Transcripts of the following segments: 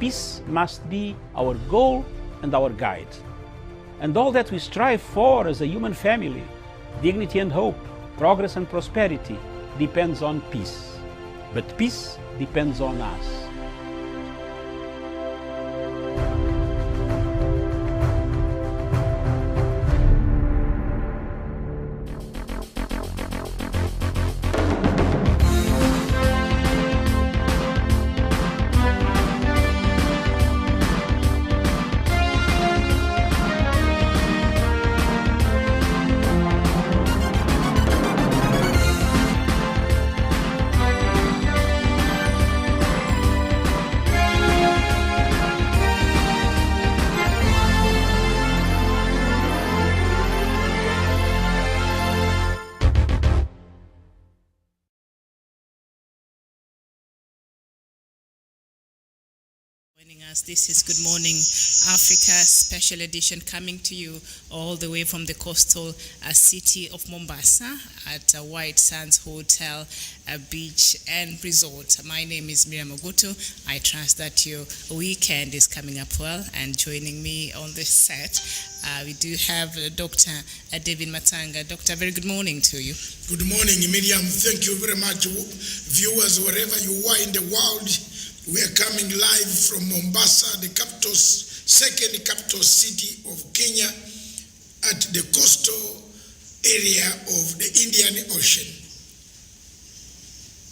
peace must be our goal and our guide. And all that we strive for as a human family, dignity and hope, progress and prosperity, depends on peace. But peace depends on us. This is Good Morning Africa special edition coming to you all the way from the coastal city of Mombasa at White Sands Hotel, Beach and Resort. My name is Miriam Ogutu. I trust that your weekend is coming up well, and joining me on this set we do have Dr. David Matanga. Doctor, very good morning to you. Good morning, Miriam. Thank you very much, viewers, wherever you are in the world. We are coming live from Mombasa, the second capital city of Kenya, at the coastal area of the Indian Ocean.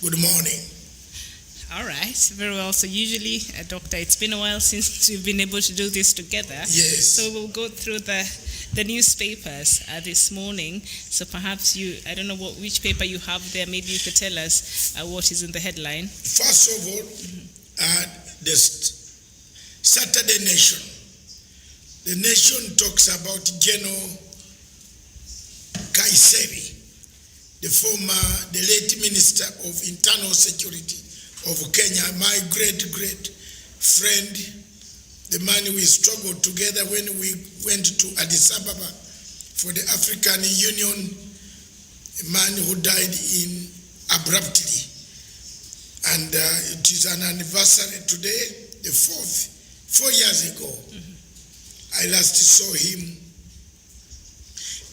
Good morning. All right, very well. So usually, Doctor, it's been a while since we've been able to do this together. Yes. So we'll go through the newspapers this morning. So perhaps I don't know which paper you have there. Maybe you could tell us what is in the headline. First of all, the Saturday Nation. The Nation talks about General Kaiseri, the late Minister of Internal Security of Kenya, my great friend, the man we struggled together when we went to Addis Ababa for the African Union, a man who died abruptly. And it is an anniversary today, the 4 years ago. I last saw him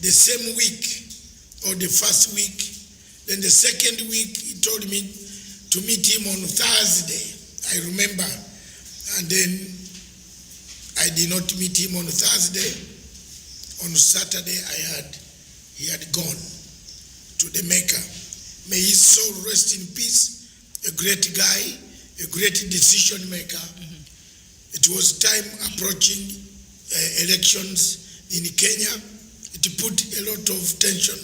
the same week, or the first week. Then the second week, he told me to meet him on Thursday, I remember. And then I did not meet him on Thursday. On Saturday, he had gone to the Maker. May his soul rest in peace. A great guy, a great decision maker. It was time approaching elections in Kenya. It put a lot of tension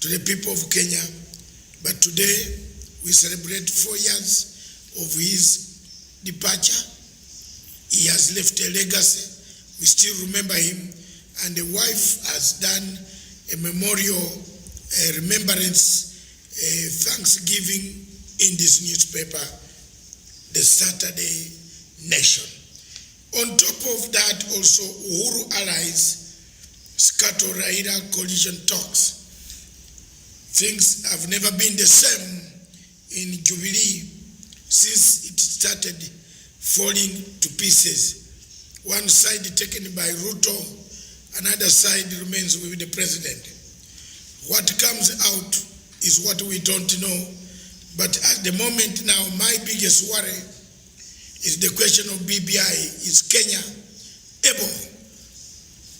to the people of Kenya. But today, we celebrate 4 years of his departure. He has left a legacy. We still remember him. And the wife has done a memorial remembrance, Thanksgiving in this newspaper, the Saturday Nation. On top of that, also, Uhuru allies scatter Raila coalition talks. Things have never been the same in Jubilee since it started falling to pieces. One side taken by Ruto, another side remains with the president. What comes out is what we don't know. But at the moment now, my biggest worry is the question of BBI. Is Kenya able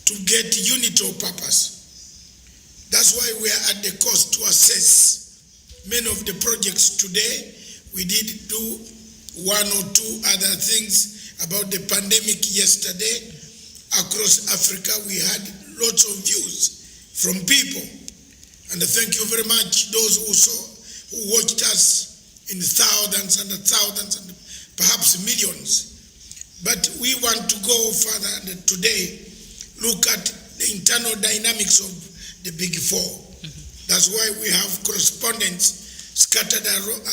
to get unity of purpose? That's why we are at the cost to assess many of the projects today. We did do one or two other things about the pandemic yesterday. Across Africa, we had lots of views from people. And thank you very much, those who watched us in thousands and thousands and perhaps millions. But we want to go further and today look at the internal dynamics of the Big Four. That's why we have correspondents scattered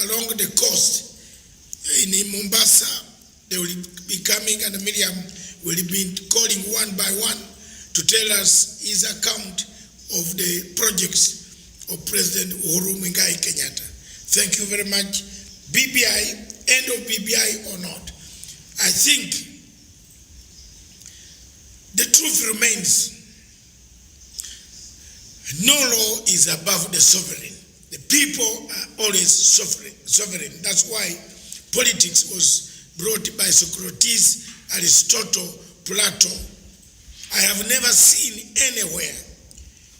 along the coast. In Mombasa, they will be coming, and Miriam will be calling one by one to tell us his account of the projects of President Uhuru Muigai Kenyatta. Thank you very much. BBI, end of BBI or not, I I think the truth remains, no law is above the sovereign. The people are always sovereign. That's why politics was brought by Socrates, Aristotle, Plato. I have never seen anywhere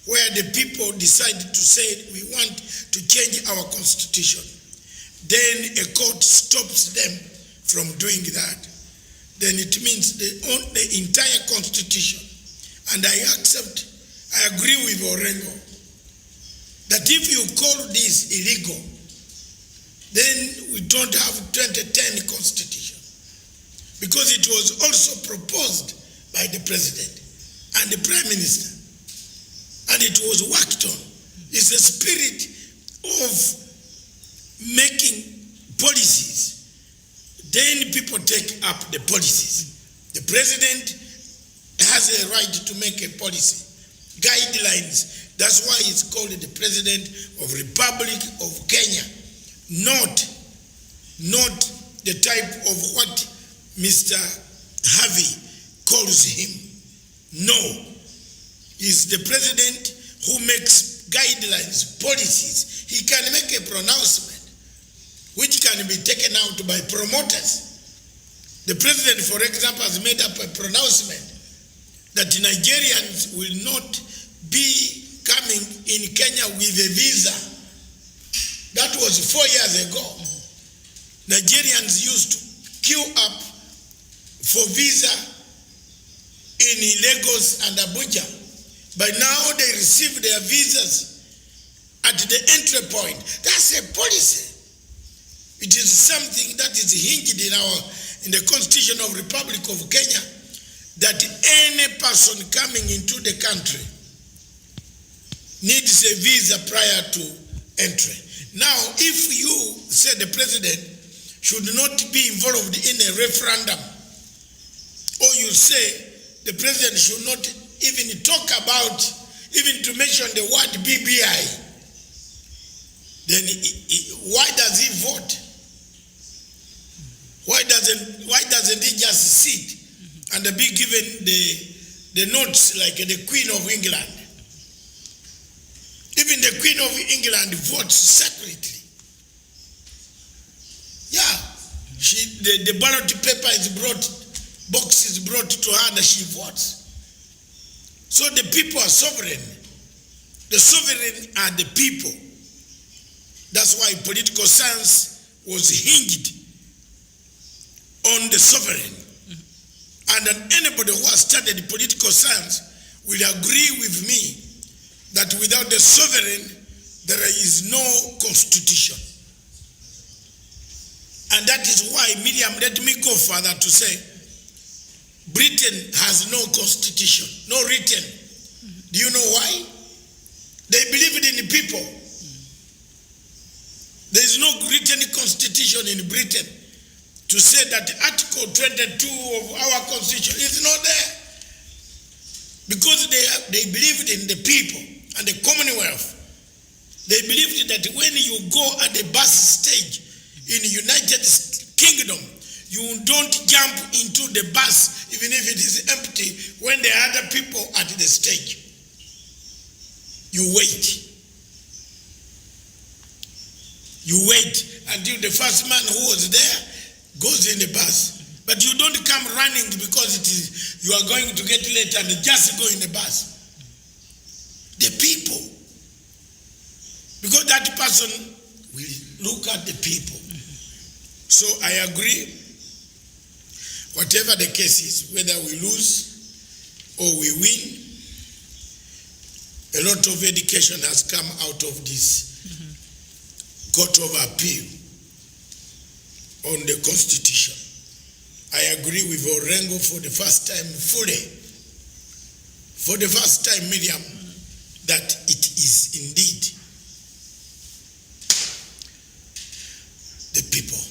where the people decided to say, we want to change our constitution. Then a court stops them from doing that. Then it means they own the entire constitution. And I agree with Orengo, that if you call this illegal, then we don't have 2010 constitution. Because it was also proposed by the president and the prime minister. And it was worked on. It's the spirit of making policies. Then people take up the policies. The president has a right to make a policy. Guidelines. That's why it's called the President of Republic of Kenya. Not the type of what Mr. Harvey calls him. No. He's the president who makes guidelines, policies. He can make a pronouncement which can be taken out by promoters. The president, for example, has made up a pronouncement that Nigerians will not be coming in Kenya with a visa. That was 4 years ago. Nigerians used to queue up for visa in Lagos and Abuja. By now they receive their visas at the entry point. That's a policy. It is something that is hinged in the Constitution of Republic of Kenya, that any person coming into the country needs a visa prior to entry. Now, if you say the president should not be involved in a referendum, or you say the president should not even talk about, even to mention the word BBI, then why does he vote? Why doesn't he just sit and be given the notes like the Queen of England? Even the Queen of England votes secretly. Yeah, the ballot paper is brought, box is brought to her and she votes. So the people are sovereign. The sovereign are the people. That's why political science was hinged on the sovereign. And then anybody who has studied political science will agree with me that without the sovereign, there is no constitution. And that is why, Miriam, let me go further to say, Britain has no constitution, no written. Do you know why? They believed in the people. There is no written constitution in Britain to say that Article 22 of our constitution is not there. Because they believed in the people and the Commonwealth. They believed that when you go at the bus stage in the United Kingdom, you don't jump into the bus even if it is empty when there are other people at the stage. You wait. You wait until the first man who was there goes in the bus. But you don't come running because you are going to get late and just go in the bus. The people. Because that person will look at the people. So I agree. Whatever the case is, whether we lose or we win, a lot of education has come out of this Court of Appeal on the Constitution. I agree with Orengo for the first time fully. For the first time, Miriam, that it is indeed the people.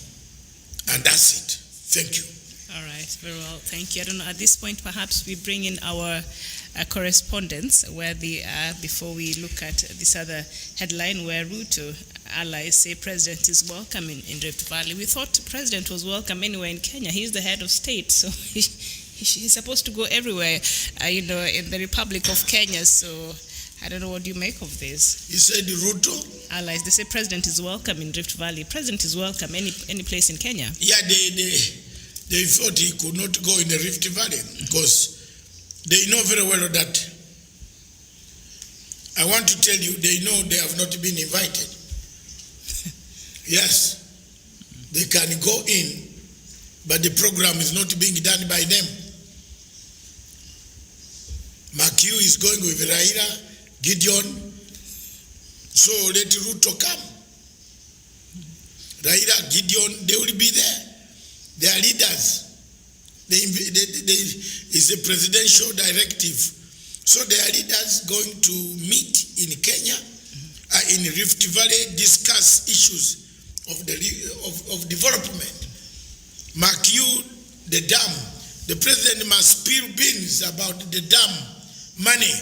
And that's it. Thank you. All right. right, very well. Thank you. I don't know, at this point, perhaps we bring in our correspondents where they are before we look at this other headline where Ruto allies say President is welcome in Rift Valley. We thought President was welcome anywhere in Kenya. He's the head of state, so he's supposed to go everywhere, in the Republic of Kenya. So I don't know what you make of this. You said Ruto? Allies, they say President is welcome in Rift Valley. President is welcome any place in Kenya. Yeah, they thought he could not go in the Rift Valley because they know very well that. I want to tell you, they know they have not been invited. Yes, they can go in, but the program is not being done by them. Makiu is going with Raila, Gideon, so let Ruto come. Raila, Gideon, they will be there. They are leaders. It's a presidential directive. So they are leaders going to meet in Kenya, in Rift Valley, discuss issues of development. Makiu, the dam. The president must spill beans about the dam money.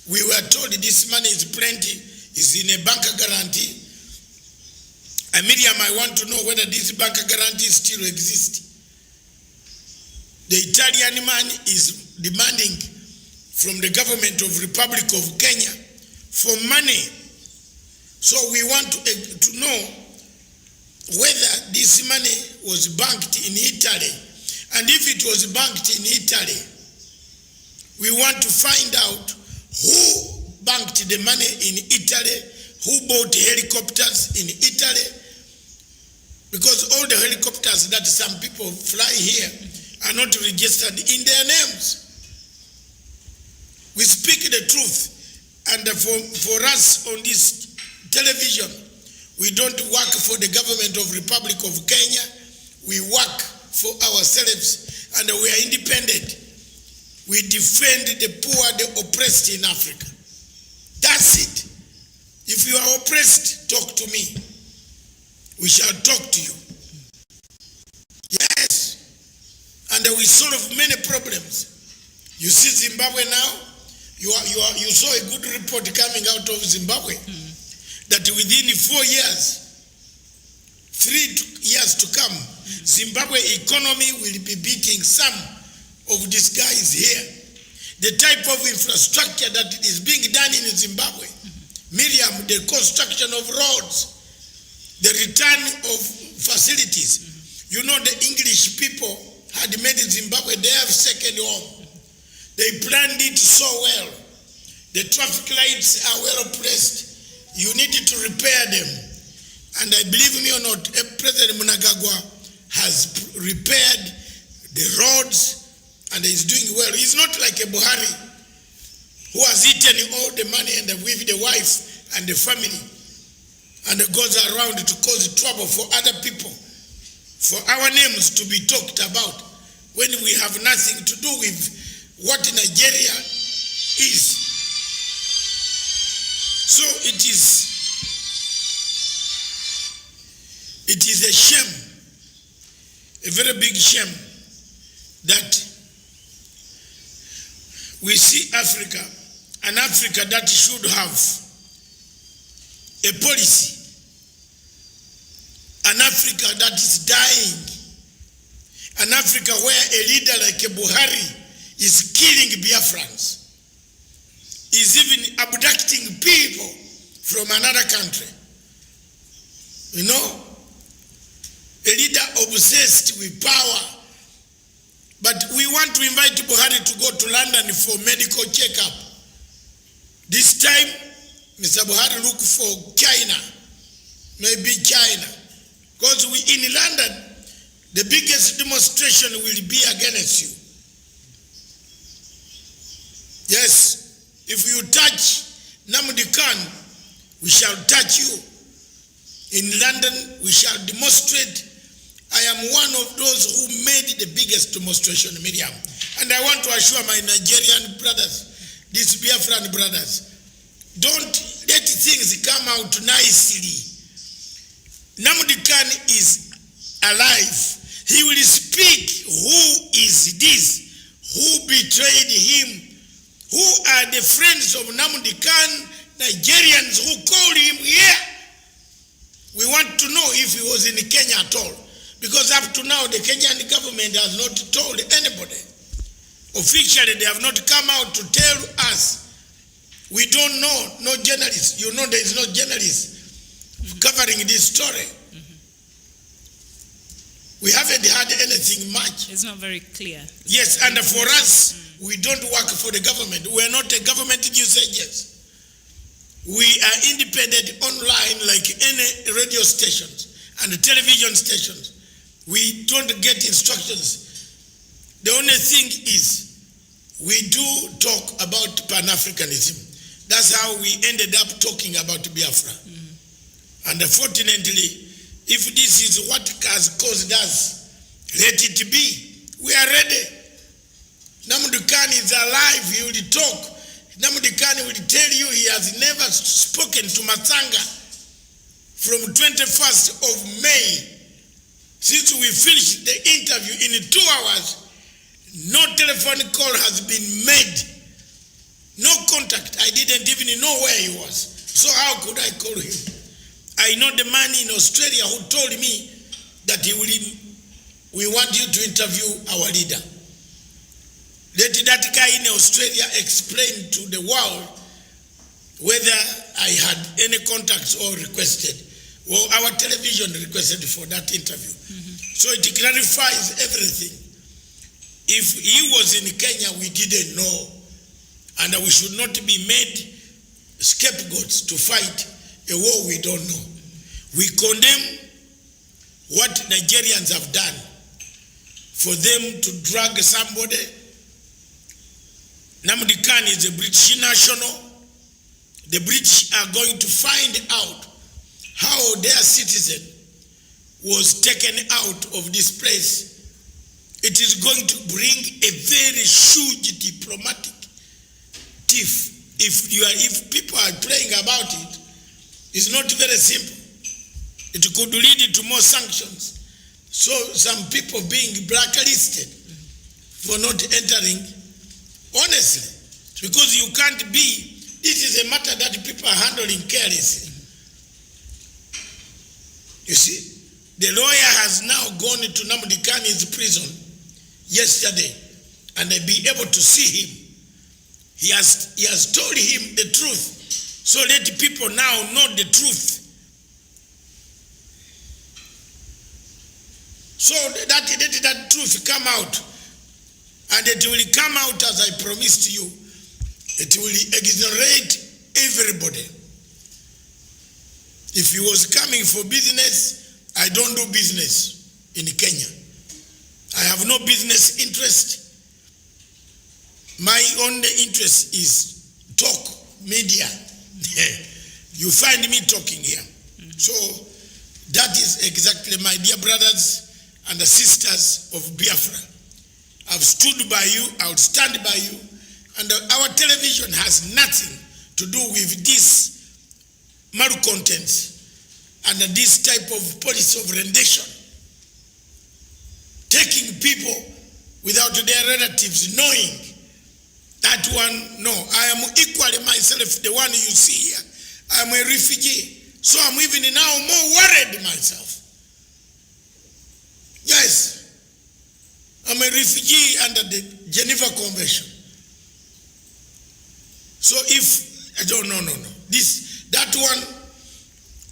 We were told this money is plenty, is in a bank guarantee. And Miriam, I want to know whether this bank guarantee still exists. The Italian man is demanding from the government of Republic of Kenya for money. So we want to know whether this money was banked in Italy. And if it was banked in Italy, we want to find out who banked the money in Italy, who bought helicopters in Italy, because all the helicopters that some people fly here are not registered in their names. We speak the truth, and for us on this television, we don't work for the government of Republic of Kenya. We work for ourselves, and we are independent. We defend the poor, the oppressed in Africa. That's it. If you are oppressed, talk to me. We shall talk to you. Yes. And we solve many problems. You see Zimbabwe now, you saw a good report coming out of Zimbabwe that within 4 years, 3 years to come, Zimbabwe economy will be beating some of these guys here. The type of infrastructure that is being done in Zimbabwe, Miriam, the construction of roads, the return of facilities. You know, the English people had made Zimbabwe their second home. They planned it so well. The traffic lights are well placed. You need to repair them. And I believe me or not, President Mnangagwa has repaired the roads and is doing well. He's not like a Buhari who has eaten all the money and with the wife and the family and goes around to cause trouble for other people, for our names to be talked about when we have nothing to do with what Nigeria is. So it is a shame, a very big shame, that we see Africa, an Africa that should have a policy, an Africa that is dying, an Africa where a leader like a Buhari is killing Biafrans, is even abducting people from another country. You know, a leader obsessed with power. But we want to invite Buhari to go to London for medical checkup. This time, Mr. Buhari look for China, maybe China. Because in London, the biggest demonstration will be against you. Yes, if you touch Nnamdi Kanu, we shall touch you. In London, we shall demonstrate. I am one of those who made the biggest demonstration, Miriam. And I want to assure my Nigerian brothers, these Biafran brothers, don't let things come out nicely. Nnamdi Kanu is alive. He will speak who is this, who betrayed him, who are the friends of Nnamdi Kanu, Nigerians who called him here. We want to know if he was in Kenya at all. Because up to now, the Kenyan government has not told anybody. Officially, they have not come out to tell us. We don't know, no journalists. You know there is no journalist covering this story. We haven't had anything much. It's not very clear. Yes, and for us, we don't work for the government. We are not a government news agency. We are independent online like any radio stations and television stations. We don't get instructions. The only thing is we do talk about Pan-Africanism. That's how we ended up talking about Biafra. And unfortunately, if this is what has caused us, let it be. We are ready. Nnamdi Kanu is alive. He will talk. Nnamdi Kanu will tell you he has never spoken to Matsanga from 21st of May. Since we finished the interview in 2 hours, no telephone call has been made. No contact. I didn't even know where he was. So how could I call him? I know the man in Australia who told me that we want you to interview our leader. Let that guy in Australia explain to the world whether I had any contacts or requested. Well, our television requested for that interview. So it clarifies everything. If he was in Kenya, we didn't know. And we should not be made scapegoats to fight a war we don't know. We condemn what Nigerians have done. For them to drag somebody. Nnamdi Kanu is a British national. The British are going to find out how their citizen was taken out of this place. It is going to bring a very huge diplomatic tiff. If people are praying about it, it's not very simple. It could lead to more sanctions. So some people being blacklisted for not entering, honestly, because you can't be, this is a matter that people are handling carelessly. You see, the lawyer has now gone into Nnamdi Kanu's prison yesterday, and they be able to see him. He has told him the truth. So let people now know the truth. So let that truth come out. And it will come out as I promised you. It will exonerate everybody. If he was coming for business, I don't do business in Kenya. I have no business interest. My only interest is talk, media. You find me talking here. So that is exactly, my dear brothers and the sisters of Biafra. I've stood by you, I'll stand by you, and our television has nothing to do with this malcontents and this type of policy of rendition. Taking people without their relatives knowing. That one, no, I am equally myself, the one you see here. I'm a refugee. So I'm even now more worried myself. Yes. I'm a refugee under the Geneva Convention. So if, I don't know, no. That one,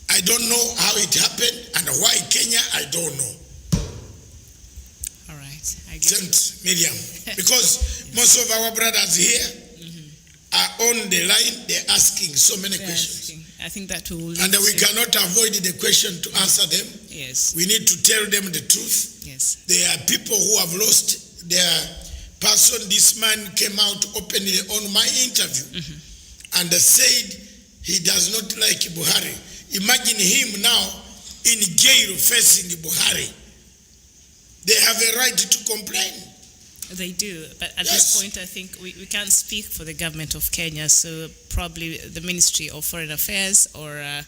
I don't know how it happened and why Kenya, I don't know. All right. I get Saint Miriam. Because most of our brothers here are on the line, they're asking so many questions. I think that will. And we cannot avoid the question to answer them. Yes. We need to tell them the truth. Yes. There are people who have lost their person. This man came out openly on my interview and said he does not like Buhari. Imagine him now in jail facing Buhari. They have a right to complain. They do, but at Yes. this point, I think we can't speak for the government of Kenya, so probably the Ministry of Foreign Affairs or,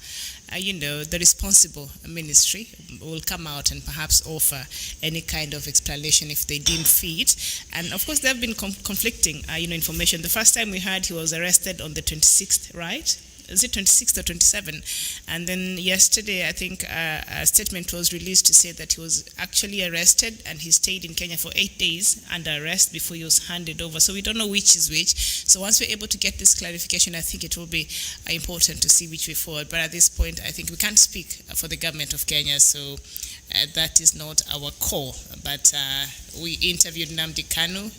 the responsible ministry will come out and perhaps offer any kind of explanation if they deem fit. And of course, there have been conflicting, information. The first time we heard he was arrested on the 26th, right? Is it 26th or 27? And then yesterday, I think a statement was released to say that he was actually arrested and he stayed in Kenya for 8 days under arrest before he was handed over. So we don't know which is which. So once we're able to get this clarification, I think it will be important to see which way forward. But at this point, I think we can't speak for the government of Kenya, so that is not our call. But we interviewed Nnamdi Kanu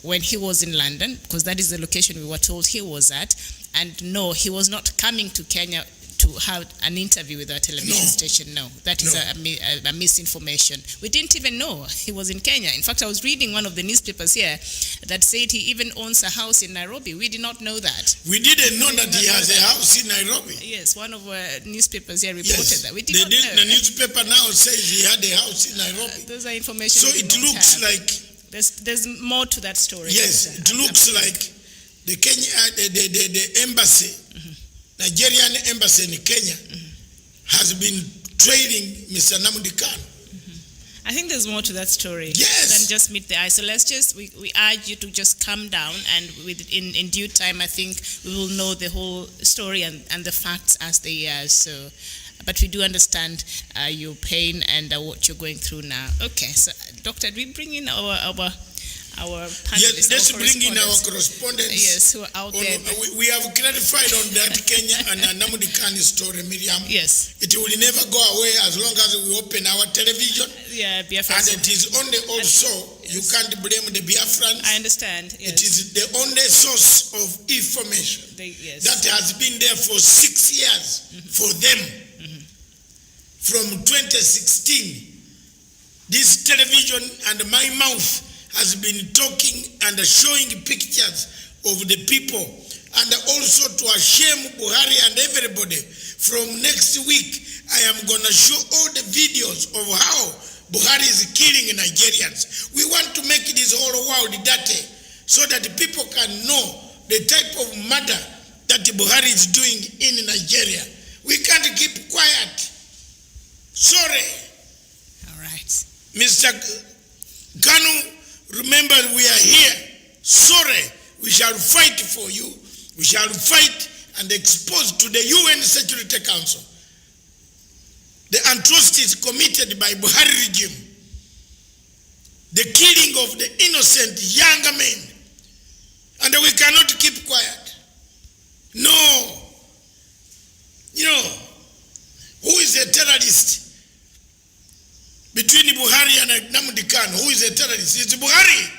when he was in London, because that is the location we were told he was at. And no, he was not coming to Kenya to have an interview with our television station. No, that is a misinformation. We didn't even know he was in Kenya. In fact, I was reading one of the newspapers here that said he even owns a house in Nairobi. We did not know that. We didn't know that he has a house in Nairobi. Yes, one of our newspapers here reported that. We did not know. The newspaper now says he had a house in Nairobi. Those are information. So it looks like there's more to that story. Yes, it looks like the Kenya, the embassy, Nigerian embassy in Kenya, has been trailing Mr. Nnamdi Kanu. I think there's more to that story than just meet the eye. So let's just, we urge you to just calm down, and in due time, I think we will know the whole story and the facts as they are. So, but we do understand your pain and what you're going through now. Okay, so Doctor, we bring in our panelists. Yes, let's bring in our correspondents. Yes, who are out there. We have clarified on that Kenya and Nnamdi Kanu story, Miriam. Yes. It will never go away as long as we open our television. Yeah, Biafra. And it is only also, you can't blame the Biafrans. I understand, yes. It is the only source of information that has been there for 6 years for them. From 2016, this television and my mouth has been talking and showing pictures of the people, and also to shame Buhari and everybody. From next week, I am going to show all the videos of how Buhari is killing Nigerians. We want to make this whole world dirty so that people can know the type of murder that Buhari is doing in Nigeria. We can't keep quiet. Sorry. All right. Mr. Kanu, remember, we are here. Sorry, we shall fight for you. We shall fight and expose to the UN Security Council the atrocities committed by Buhari regime, the killing of the innocent younger men, and we cannot keep quiet. No. Who is a terrorist? Between Buhari and Nnamdi Kanu, who is a terrorist? It's Buhari.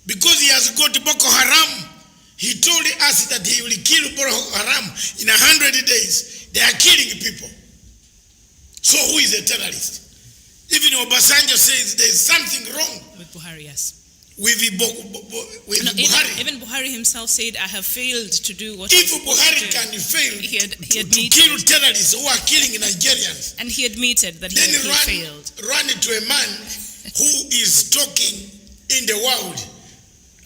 Because he has got Boko Haram. He told us that he will kill Boko Haram in 100 days. They are killing people. So who is a terrorist? Even Obasanjo says there is something wrong with Buhari, yes. With Buhari. Even Buhari himself said, I have failed to do what If Buhari can fail to kill terrorists who are killing Nigerians, and he admitted that he failed. Run to a man who is talking in the world,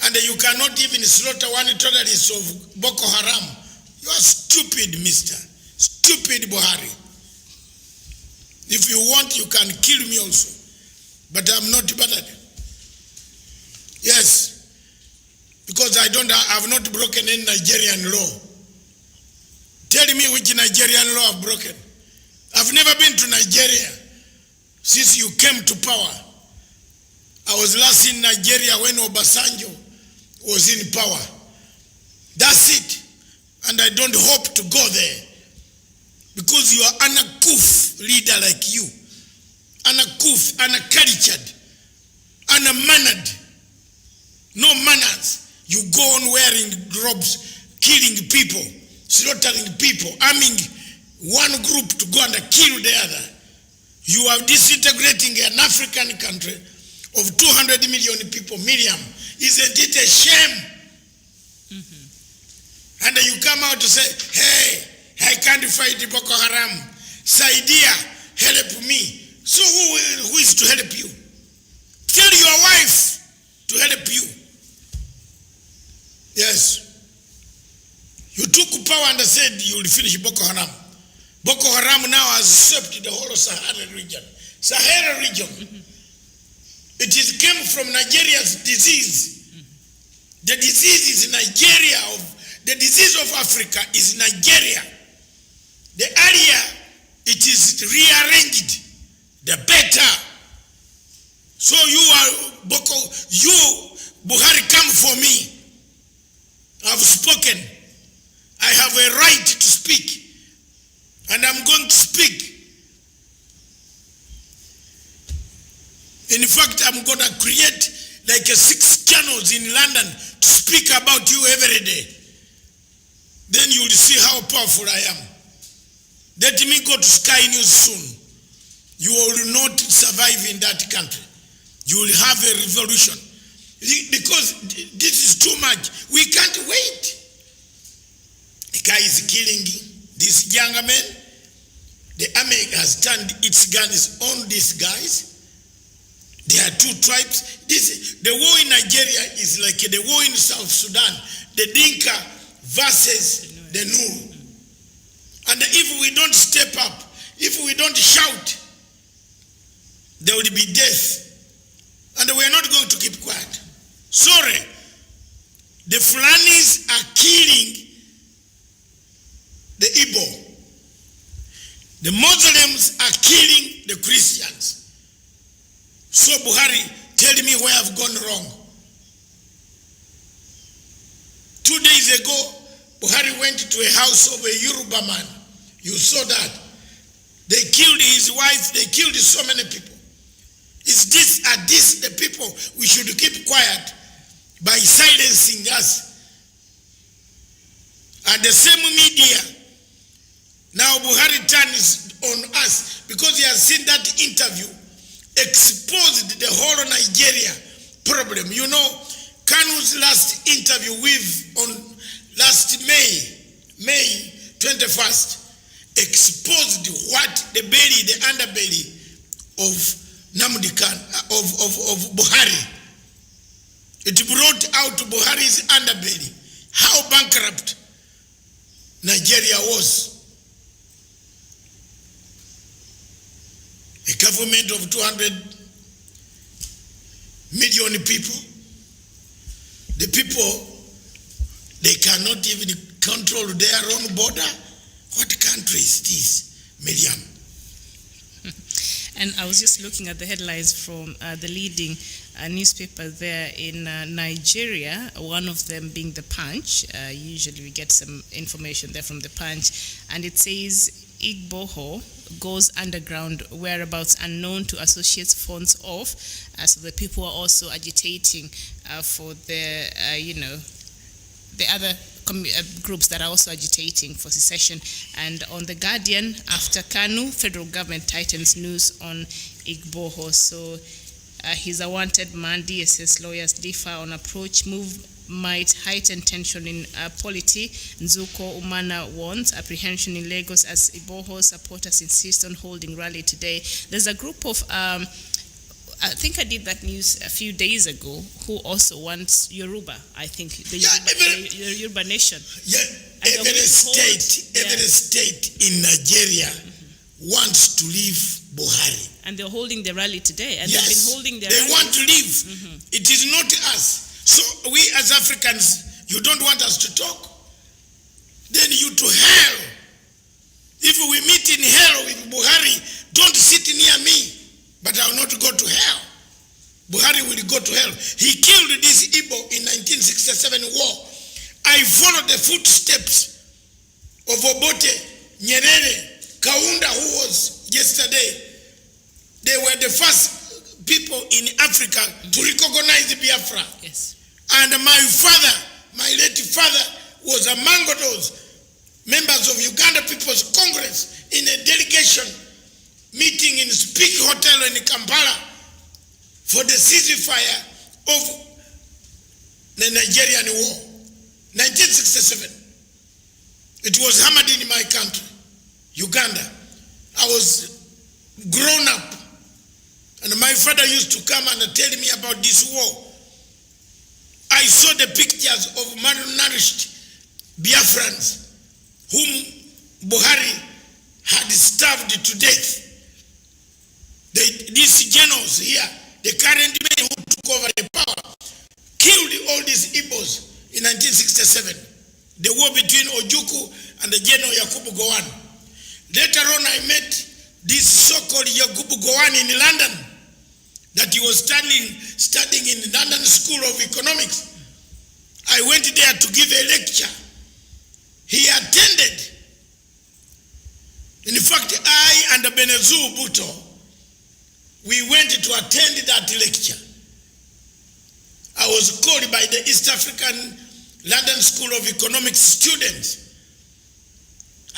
and you cannot even slaughter one terrorist of Boko Haram. You are stupid, mister. Stupid Buhari. If you want, you can kill me also. But I'm not bothered. Yes, because I have not broken any Nigerian law. Tell me which Nigerian law I've broken. I've never been to Nigeria since you came to power. I was last in Nigeria when Obasanjo was in power. That's it. And I don't hope to go there. Because you are an uncouth leader like you. Uncouth, uncultured, unmannered. No manners. You go on wearing robes, killing people, slaughtering people, arming one group to go and kill the other. You are disintegrating an African country of 200 million people. Miriam, isn't it a shame? And you come out to say, hey, I can't fight Boko Haram. Saidia, help me. So who is to help you? Tell your wife You took power and said you will finish Boko Haram. Boko Haram now has swept the whole of Sahara region. Sahara region. It came from Nigeria's disease. The disease is Nigeria. The disease of Africa is Nigeria. The area it is rearranged, the better. So Buhari, come for me. I've spoken. I have a right to speak. And I'm going to speak. In fact, I'm going to create like 6 channels in London to speak about you every day. Then you will see how powerful I am. Let me go to Sky News soon. You will not survive in that country. You will have a revolution. Because this is too much. We can't wait. The guy is killing this young man. The army has turned its guns on these guys. There are 2 tribes. The war in Nigeria is like the war in South Sudan. The Dinka versus the Nur. And if we don't step up, if we don't shout, there will be death. And we are not going to keep quiet. Sorry. The Fulanis are killing the Igbo. The Muslims are killing the Christians. So Buhari, tell me where I've gone wrong. 2 days ago, Buhari went to a house of a Yoruba man. You saw that. They killed his wife, they killed so many people. Are these the people we should keep quiet by silencing us? And the same media, now Buhari turns on us because he has seen that interview, exposed the whole Nigeria problem. You know, Kanu's last interview on last May 21st, exposed what the belly, the underbelly of Namdi Khan, of Buhari. It brought out Buhari's underbelly, how bankrupt Nigeria was. A government of 200 million people. The people, they cannot even control their own border. What country is this, Miriam? And I was just looking at the headlines from the leading newspapers there in Nigeria, one of them being The Punch. Usually we get some information there from The Punch. And it says, Igboho goes underground, whereabouts unknown to associates phones off. So the people are also agitating for the, the other groups that are also agitating for secession. And on The Guardian, after Kanu, federal government tightens news on Igboho. So he's a wanted man. DSS lawyers differ on approach. Move might heighten tension in polity. Nzuko Umana warns apprehension in Lagos as Igboho supporters insist on holding rally today. There's a group of I think I did that news a few days ago, who also wants Yoruba, I think, the Yoruba nation. Yeah, every state in Nigeria wants to leave Buhari. And they're holding the rally today, and yes, they've been holding their they rally. Want to leave. It is not us. So we as Africans, you don't want us to talk? Then you to hell. If we meet in hell with Buhari, don't sit near me. But I will not go to hell. Buhari will go to hell. He killed this Igbo in 1967 war. I followed the footsteps of Obote, Nyerere, Kaunda, who was yesterday. They were the first people in Africa to recognize Biafra. Yes. And my father, my late father, was among those members of Uganda People's Congress in a delegation meeting in Speak Hotel in Kampala for the ceasefire of the Nigerian war. 1967. It was hammered in my country, Uganda. I was grown up, and my father used to come and tell me about this war. I saw the pictures of malnourished Biafrans whom Buhari had starved to death. These generals here, the current men who took over the power, killed all these Igbos in 1967. The war between Ojukwu and the General Yakubu Gowon. Later on, I met this so-called Yakubu Gowon in London, that he was studying in the London School of Economics. I went there to give a lecture. He attended. In fact, I and Benazou Buto, we went to attend that lecture. I was called by the East African London School of Economics students.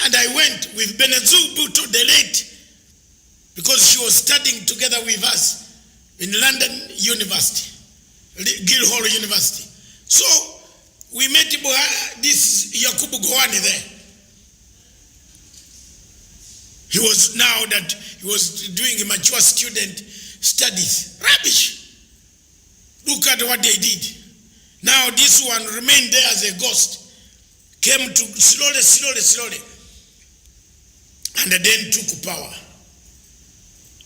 And I went with Benazou Buto, the late, because she was studying together with us in London University, Guildhall University. So we met this Yakubu Gowon there. He was doing mature student studies. Rubbish. Look at what they did. Now this one remained there as a ghost. Came to slowly, and then took power.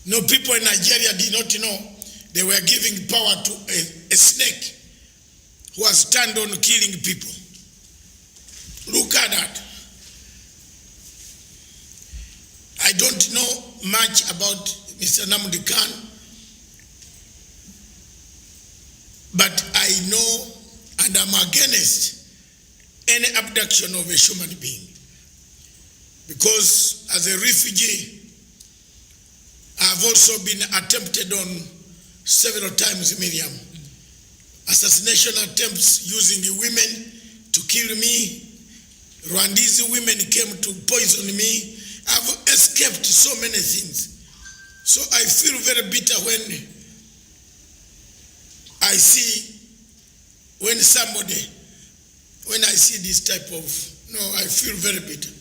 No, people in Nigeria did not know they were giving power to a snake who has turned on killing people. Look at that. I don't know much about Mr. Nnamdi Kanu, but I know and I'm against any abduction of a human being. Because as a refugee, I've also been attempted on several times, Miriam. Assassination attempts using the women to kill me. Rwandese women came to poison me. I've escaped so many things. So I feel very bitter when I see, when I see this type of, I feel very bitter.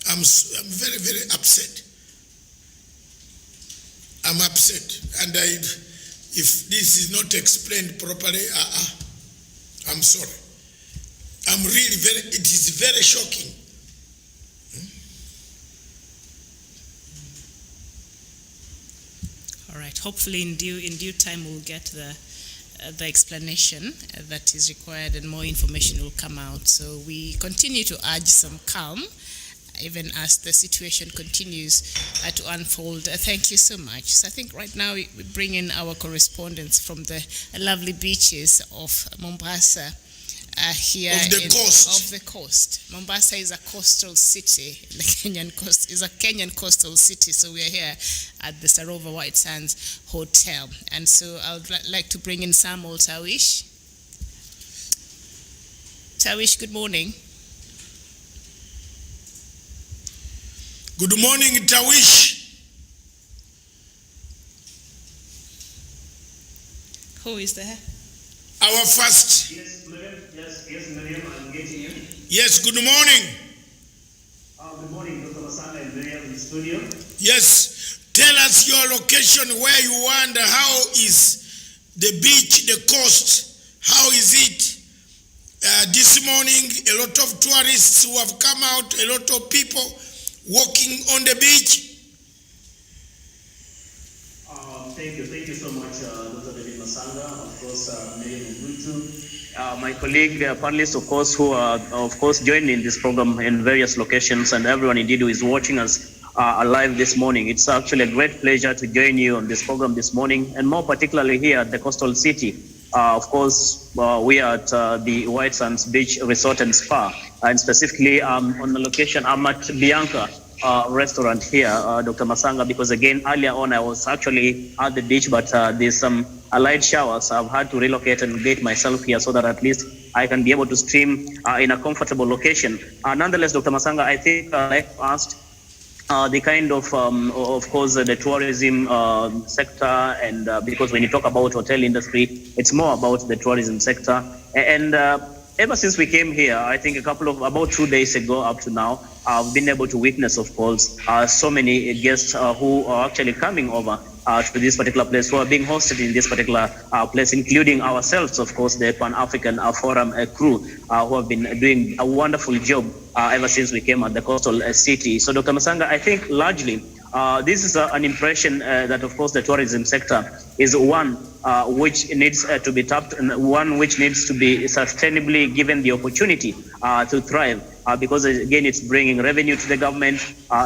I'm very, very upset. I'm upset. And if this is not explained properly, I'm sorry. I'm really it is very shocking. All right. Hopefully in due time we'll get the explanation that is required and more information will come out. So we continue to urge some calm, even as the situation continues to unfold. Thank you so much. So I think right now we bring in our correspondents from the lovely beaches of Mombasa. Here of the coast. Mombasa is a coastal city. The Kenyan coast is a Kenyan coastal city. So we are here at the Sarova White Sands Hotel. And so I would like to bring in Samuel Tawish. Tawish, good morning. Good morning, Tawish. Who is there? Our first. Yes, Miriam. Yes, Miriam, I'm getting you. Yes, good morning. Good morning, Dr. Masanga and Miriam in the studio. Yes, tell us your location, where you are, and how is the beach, the coast, how is it? This morning, a lot of tourists who have come out, a lot of people walking on the beach. Thank you so much, Dr. David Masanga, of course, Miriam Mbutu, my colleague, panelists, of course, who are, of course, joining in this program in various locations, and everyone indeed who is watching us live this morning. It's actually a great pleasure to join you on this program this morning, and more particularly here at the coastal city. Of course, we are at the White Sands Beach Resort and Spa, and specifically on the location, I'm at Bianca restaurant here, Dr. Masanga, because again, earlier on, I was actually at the beach, but there's some light showers. I've had to relocate and get myself here so that at least I can be able to stream in a comfortable location. Nonetheless, Dr. Masanga, I think I asked the kind of course, the tourism sector, and because when you talk about hotel industry, it's more about the tourism sector. And ever since we came here, I think about 2 days ago up to now, I've been able to witness, of course, so many guests who are actually coming over to this particular place, who are being hosted in this particular place, including ourselves, of course, the Pan-African Forum crew, who have been doing a wonderful job ever since we came at the coastal city. So, Dr. Masanga, I think largely this is an impression that, of course, the tourism sector is one which needs to be tapped, and one which needs to be sustainably given the opportunity to thrive. Because again, it's bringing revenue to the government.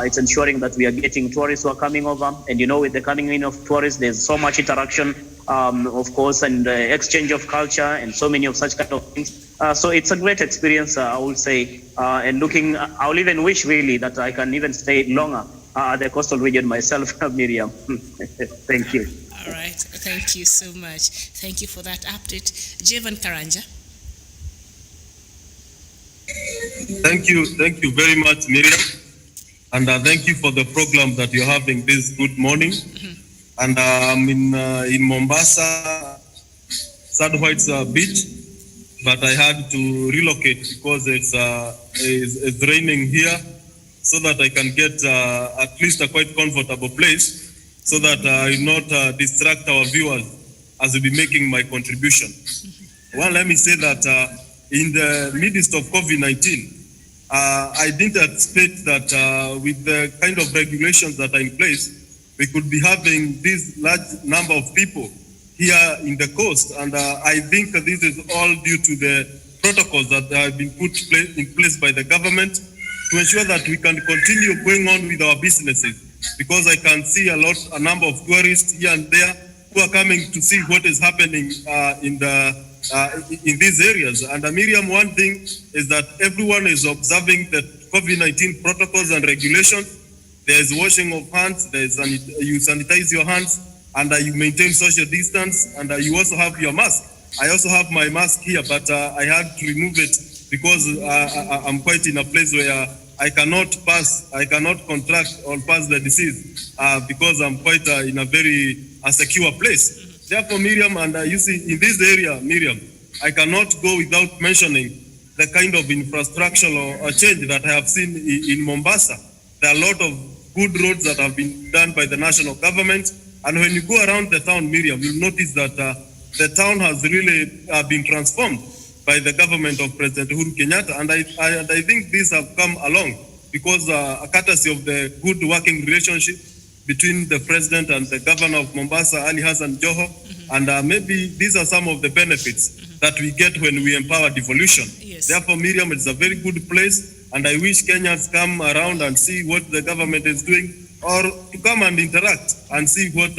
It's ensuring that we are getting tourists who are coming over. And with the coming in of tourists, there's so much interaction, of course, and exchange of culture and so many of such kind of things. So it's a great experience, I would say. And I'll even wish really that I can even stay longer at the coastal region myself, Miriam. Thank you. All right. Thank you so much. Thank you for that update. Jevan Karanja. Thank you very much, Miriam, and thank you for the program that you're having this good morning. And I'm in Mombasa, Sad White's beach, but I had to relocate because it's raining here, so that I can get at least a quite comfortable place, so that I will not distract our viewers as I be making my contribution. Well, let me say that in the midst of COVID-19, I didn't expect that with the kind of regulations that are in place, we could be having this large number of people here in the coast. And I think this is all due to the protocols that have been put in place by the government to ensure that we can continue going on with our businesses. Because I can see a number of tourists here and there who are coming to see what is happening in these areas. And Miriam, one thing is that everyone is observing the COVID-19 protocols and regulations. There is washing of hands, you sanitize your hands, and you maintain social distance, and you also have your mask. I also have my mask here, but I had to remove it because I'm quite in a place where I cannot contract or pass the disease because I'm quite in a very secure place. Therefore, Miriam, and you see, in this area, Miriam, I cannot go without mentioning the kind of infrastructural change that I have seen in Mombasa. There are a lot of good roads that have been done by the national government. And when you go around the town, Miriam, you'll notice that the town has really been transformed by the government of President Uhuru Kenyatta. And I think these have come along because courtesy of the good working relationship between the president and the governor of Mombasa, Ali Hassan Joho, and maybe these are some of the benefits that we get when we empower devolution. Yes. Therefore, Miriam, it's a very good place, and I wish Kenyans come around and see what the government is doing, or to come and interact and see what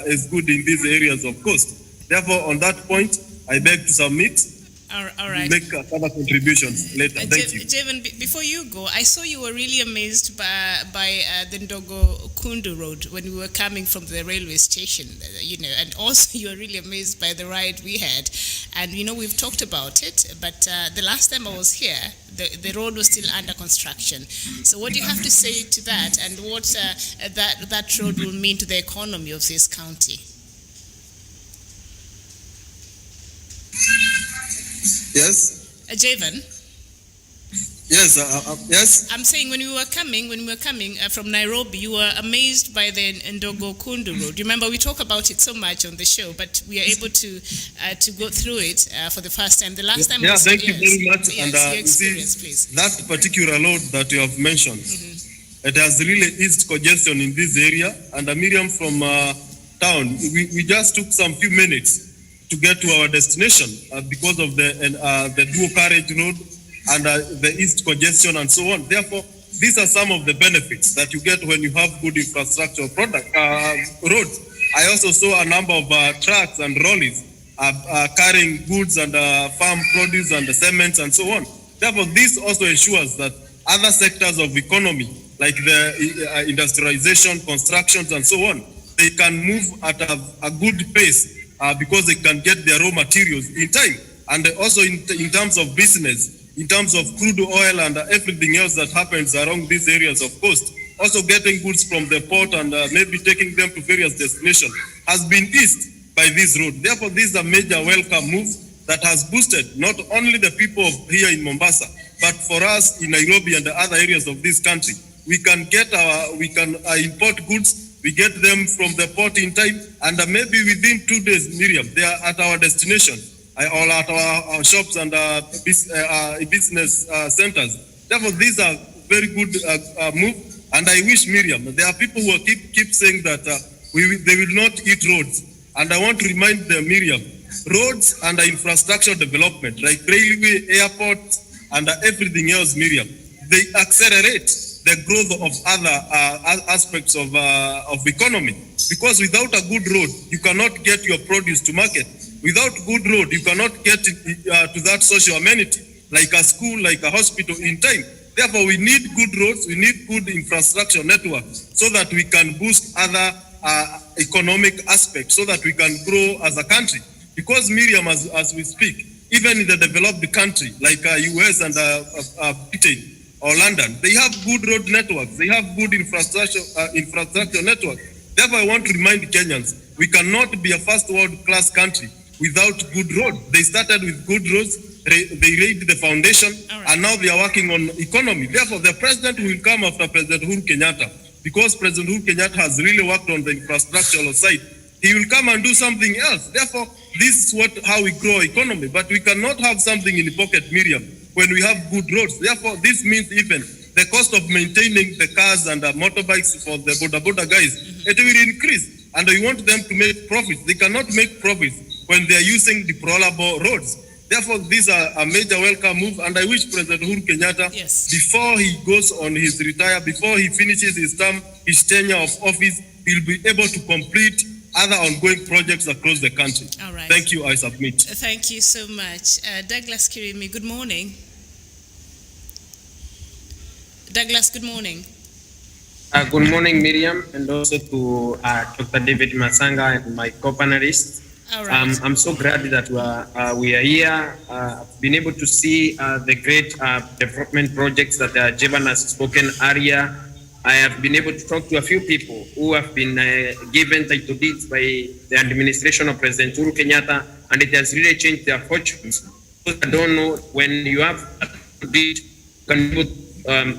is good in these areas of coast. Therefore, on that point, I beg to submit. All right. Make other contributions later. Thank you. Jevan, before you go, I saw you were really amazed by the Ndogo Kundu Road when we were coming from the railway station, and also you were really amazed by the ride we had. And, we've talked about it, but the last time I was here, the road was still under construction. So what do you have to say to that, and what that road will mean to the economy of this county? Yes. Javan? Yes. Yes. I'm saying when we were coming from Nairobi, you were amazed by the Ndogo Kundu Road. Remember, we talk about it so much on the show, but we are able to go through it for the first time. The last time. Thank you very much. Yes, and your experience, please. That particular road that you have mentioned, it has really eased congestion in this area. And Miriam, from town, we just took some few minutes to get to our destination because of the dual carriage road and the east congestion and so on. Therefore, these are some of the benefits that you get when you have good infrastructure roads. I also saw a number of trucks and lorries carrying goods and farm produce and cements and so on. Therefore, this also ensures that other sectors of economy, like the industrialization, constructions and so on, they can move at a good pace because they can get their raw materials in time. And also in terms of business, in terms of crude oil and everything else that happens around these areas of coast, also getting goods from the port and maybe taking them to various destinations has been eased by this road. Therefore, this is a major welcome move that has boosted not only the people here in Mombasa, but for us in Nairobi and the other areas of this country. We can import goods we get them from the port in time, and maybe within 2 days, Miriam, they are at our destination, or at our shops and business centers. Therefore, these are very good move, and I wish, Miriam, there are people who keep saying that they will not eat roads, and I want to remind them, Miriam, roads and infrastructure development, like railway, airports, and everything else, Miriam, they accelerate the growth of other aspects of economy. Because without a good road, you cannot get your produce to market. Without good road, you cannot get to that social amenity, like a school, like a hospital in time. Therefore, we need good roads, we need good infrastructure network so that we can boost other economic aspects, so that we can grow as a country. Because, Miriam, as we speak, even in the developed country, like US and Britain or London, they have good road networks, they have good infrastructure network. Therefore, I want to remind Kenyans, we cannot be a first world class country without good roads. They started with good roads, they laid the foundation, and now they are working on economy. Therefore, the president will come after President Uhuru Kenyatta, because President Uhuru Kenyatta has really worked on the infrastructural side. He will come and do something else. Therefore, this is how we grow economy. But we cannot have something in the pocket, Miriam, when we have good roads. Therefore, this means even the cost of maintaining the cars and the motorbikes for the boda guys, it will increase. And we want them to make profits. They cannot make profits when they are using deplorable roads. Therefore, these are a major welcome move. And I wish President Uhuru Kenyatta, before he goes on his retire, before he finishes his term, his tenure of office, he'll be able to complete other ongoing projects across the country. All right. Thank you, I submit. Thank you so much. Douglas Kirimi, good morning. Douglas, good morning. Good morning, Miriam, and also to Dr. David Masanga and my co-panelists. All right. I'm so glad that we are here, been able to see the great development projects that Jevan has spoken earlier. I have been able to talk to a few people who have been given title deeds by the administration of President Uhuru Kenyatta, and it has really changed their fortunes. I don't know, when you have a deed, you can be able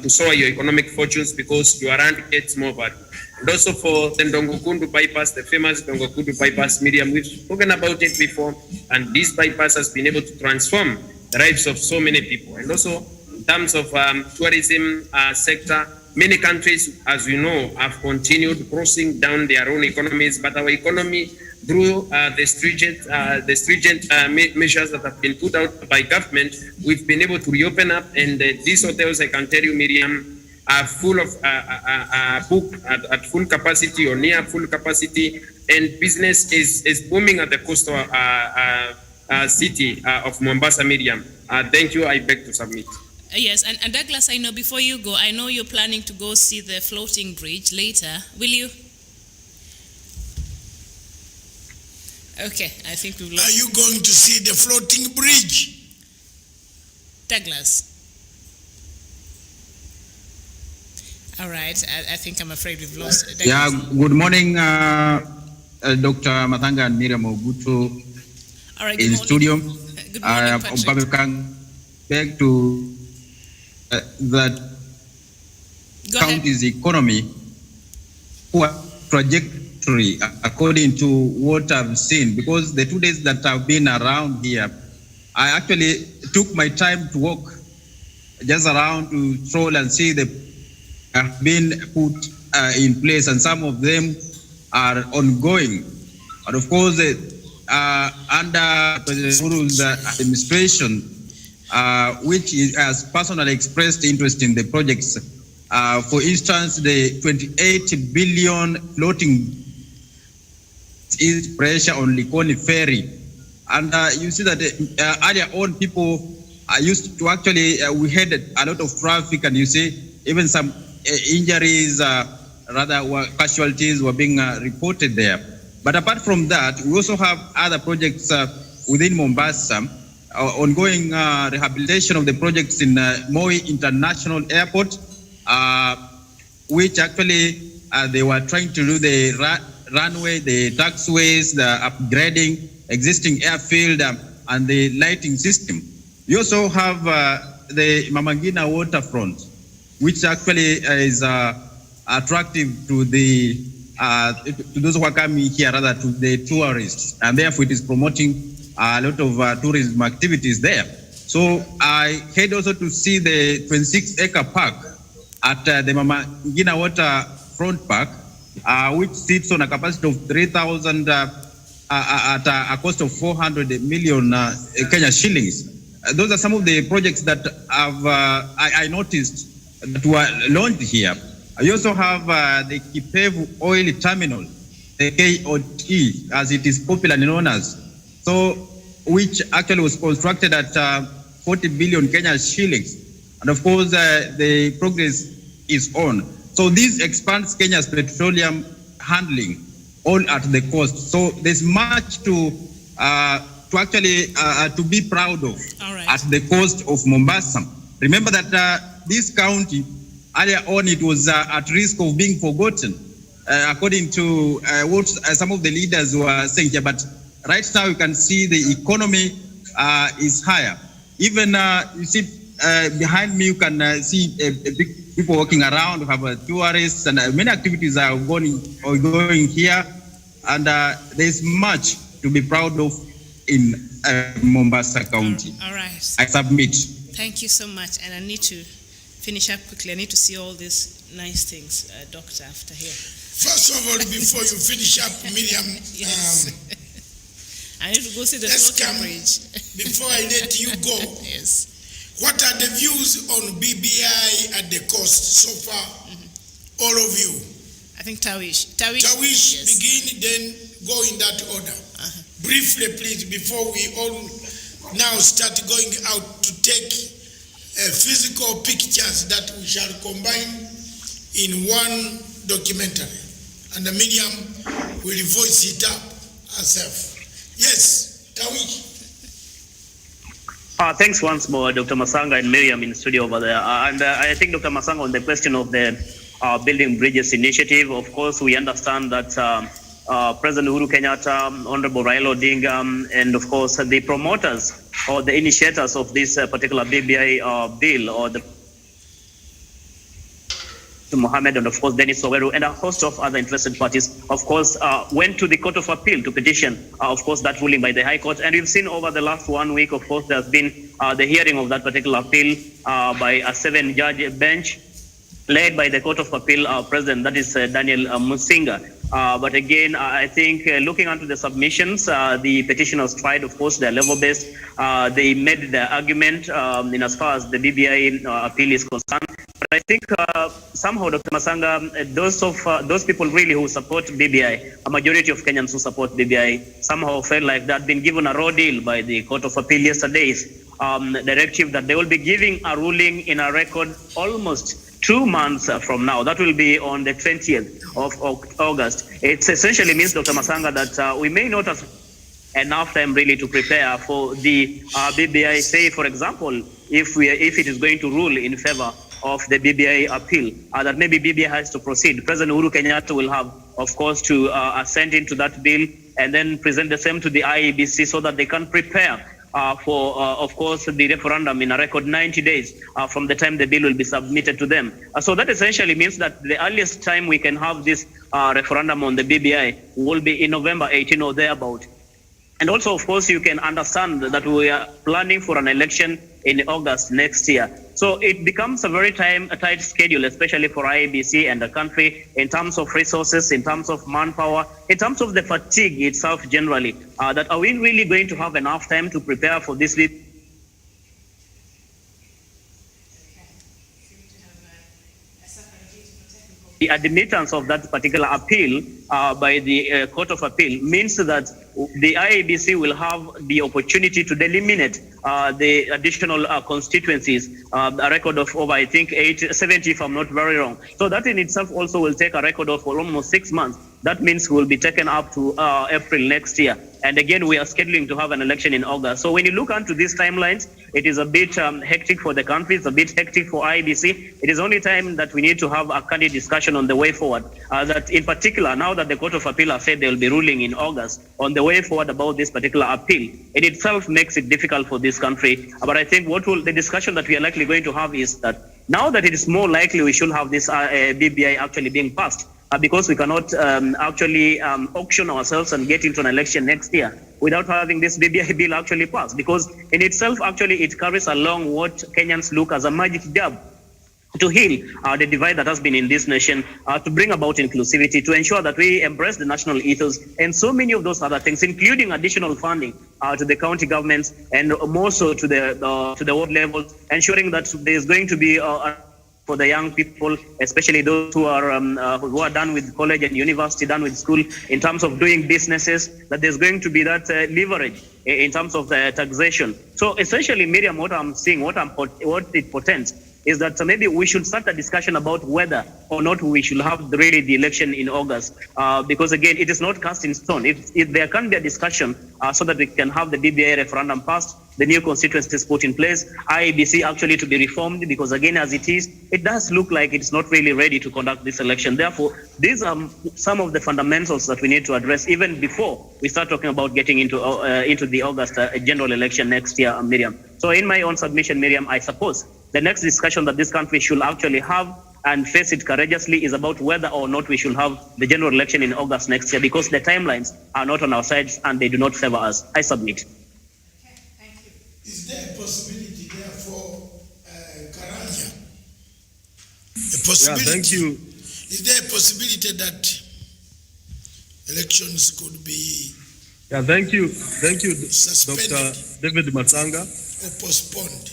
to soar your economic fortunes because your land gets more value. And also for the Ndongo-Kundu bypass, the famous Ndongo-Kundu bypass, Miriam, we've spoken about it before, and this bypass has been able to transform the lives of so many people. And also in terms of tourism sector, many countries, as we know, have continued crossing down their own economies, but our economy, through the stringent measures that have been put out by government, we've been able to reopen up, and these hotels, I can tell you, Miriam, are full of booked at full capacity or near full capacity, and business is booming at the coastal city of Mombasa, Miriam. Thank you. I beg to submit. Yes, and Douglas, I know before you go, I know you're planning to go see the floating bridge later. Will you? Okay, I think we've lost. Are you going to see the floating bridge? Douglas. All right, I think I'm afraid we've lost Douglas. Yeah, good morning, Dr. Mathanga and Miriam Ogutu. All right, in studio. Good morning, Patrick. Back to that county's economy, poor trajectory according to what I've seen, because the 2 days that I've been around here, I actually took my time to walk just around to stroll and see the have been put in place, and some of them are ongoing. But of course, under President Uhuru's administration, which has personally expressed interest in the projects. For instance, the 28 billion floating is pressure on Likoni Ferry. And you see that earlier on, people used to actually, we had a lot of traffic, and you see even some injuries, casualties were being reported there. But apart from that, we also have other projects within Mombasa, ongoing rehabilitation of the projects in Moi International Airport, which actually they were trying to do the runway, the taxiways, the upgrading, existing airfield, and the lighting system. We also have the Mamangina waterfront, which actually is attractive to the to those who are coming here, rather to the tourists, and therefore it is promoting a lot of tourism activities there. So I had also to see the 26-acre park at the Mama Ngina Waterfront Park, which sits on a capacity of 3,000 at a cost of 400 million Kenya shillings. Those are some of the projects that I noticed that were launched here. I also have the Kipevu Oil Terminal, the KOT, as it is popularly known as, so which actually was constructed at 40 billion Kenya shillings. And of course, the progress is on. So this expands Kenya's petroleum handling all at the coast. So there's much to actually to be proud of at the coast of Mombasa. Remember that this county, earlier on, it was at risk of being forgotten, according to what some of the leaders were saying here. But right now, you can see the economy is higher. Even you see behind me, you can see big people walking around. We have tourists, and many activities are going here. And there's much to be proud of in Mombasa County. All right. I submit. Thank you so much. And I need to finish up quickly. I need to see all these nice things, Doctor, after here. First of all, before you finish up, Miriam, yes. I need to go see the floating bridge. Before I let you go, yes. What are the views on BBI at the coast so far? All of you. I think Tawish, yes. Begin, then go in that order. Briefly, please, before we all now start going out to take physical pictures that we shall combine in one documentary. And Miriam will voice it up herself. Yes, Tawish. Thanks once more, Dr. Masanga and Miriam in the studio over there. And I think, Dr. Masanga, on the question of the Building Bridges initiative, of course, we understand that President Uhuru Kenyatta, Honorable Raila Odinga, and of course, the promoters or the initiators of this particular BBI bill, or the Mohammed and of course Dennis Oweru and a host of other interested parties, of course, went to the Court of Appeal to petition, of course, that ruling by the High Court. And we've seen over the last 1 week, of course, there's been the hearing of that particular appeal by a 7-judge bench led by the Court of Appeal president, that is Daniel Musinga. But again, I think looking onto the submissions, the petitioners tried, of course, their level-based. They made their argument in as far as the BBI appeal is concerned. But I think somehow, Dr. Masanga, those people really who support BBI, a majority of Kenyans who support BBI, somehow felt like they'd been given a raw deal by the Court of Appeal yesterday's directive that they will be giving a ruling in a record almost 2 months from now. That will be on the 20th of August. It essentially means, Dr. Masanga, that we may not have enough time really to prepare for the BBI. Say, for example, if it is going to rule in favor of the BBI appeal, that maybe BBI has to proceed. President Uhuru Kenyatta will have, of course, to assent into that bill and then present the same to the IEBC so that they can prepare for, of course, the referendum in a record 90 days from the time the bill will be submitted to them. So that essentially means that the earliest time we can have this referendum on the BBI will be in November 18 or thereabout. And also, of course, you can understand that we are planning for an election in August next year. So it becomes a very tight schedule, especially for IEBC and the country, in terms of resources, in terms of manpower, in terms of the fatigue itself generally. That are we really going to have enough time to prepare for this? The admittance of that particular appeal by the Court of Appeal means that the IEBC will have the opportunity to eliminate the additional constituencies, a record of over, I think, 70, if I'm not very wrong. So that in itself also will take a record of almost 6 months. That means we'll be taken up to April next year. And again, we are scheduling to have an election in August. So when you look onto these timelines, it is a bit hectic for the country. It's a bit hectic for IEBC. It is only time that we need to have a candid discussion on the way forward. That in particular, now that the Court of Appeal has said they will be ruling in August on the way forward about this particular appeal, it itself makes it difficult for this country. But I think the discussion that we are likely going to have is that now that it is more likely we should have this BBI actually being passed, because we cannot actually auction ourselves and get into an election next year without having this BBI bill actually passed, because in itself, actually, it carries along what Kenyans look as a magic jab to heal the divide that has been in this nation, to bring about inclusivity, to ensure that we embrace the national ethos, and so many of those other things, including additional funding to the county governments and more so to the world level, ensuring that there is going to be for the young people, especially those who are done with college and university, done with school, in terms of doing businesses, that there's going to be that leverage in terms of the taxation. So essentially, Miriam, what I'm seeing, what it portends, is that maybe we should start a discussion about whether or not we should have really the election in August, because again, it is not cast in stone. If there can be a discussion so that we can have the BBI referendum passed, the new constituencies put in place, IEBC actually to be reformed, because again, as it does look like it's not really ready to conduct this election. Therefore, these are some of the fundamentals that we need to address even before we start talking about getting into the August general election next year, Miriam. So in my own submission, Miriam, I suppose the next discussion that this country should actually have and face it courageously is about whether or not we should have the general election in August next year, because the timelines are not on our sides and they do not favor us. I submit. Is there a possibility, therefore, Karanja? A possibility? Yeah, thank you. Is there a possibility that elections could be? Yeah, thank you, suspended, Dr. David Masanga. Or postponed?